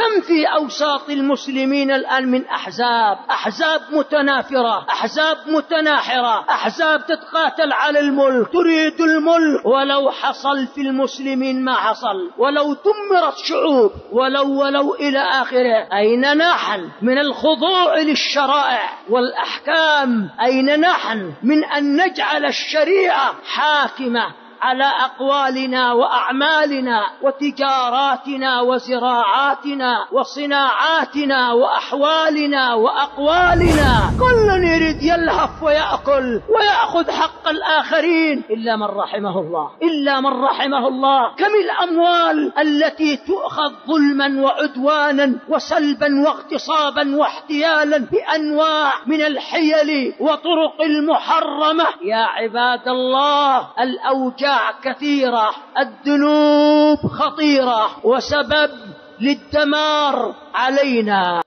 كم في أوساط المسلمين الآن من أحزاب متنافرة، أحزاب متناحرة، أحزاب تتقاتل على الملك، تريد الملك، ولو حصل في المسلمين ما حصل، ولو دمرت شعوب، ولو إلى آخره. أين نحن من الخضوع للشرائع والأحكام؟ أين نحن من أن نجعل الشريعة حاكمة على أقوالنا وأعمالنا وتجاراتنا وزراعاتنا وصناعاتنا وأحوالنا وأقوالنا؟ كل يريد يلهف ويأكل ويأخذ حق الآخرين إلا من رحمه الله، إلا من رحمه الله. كم الأموال التي تؤخذ ظلما وعدوانا وسلبا واغتصابا واحتيالا بأنواع من الحيل وطرق المحرمة. يا عباد الله، الأوجاع كثيرة، الذنوب خطيرة، وسبب للدمار علينا.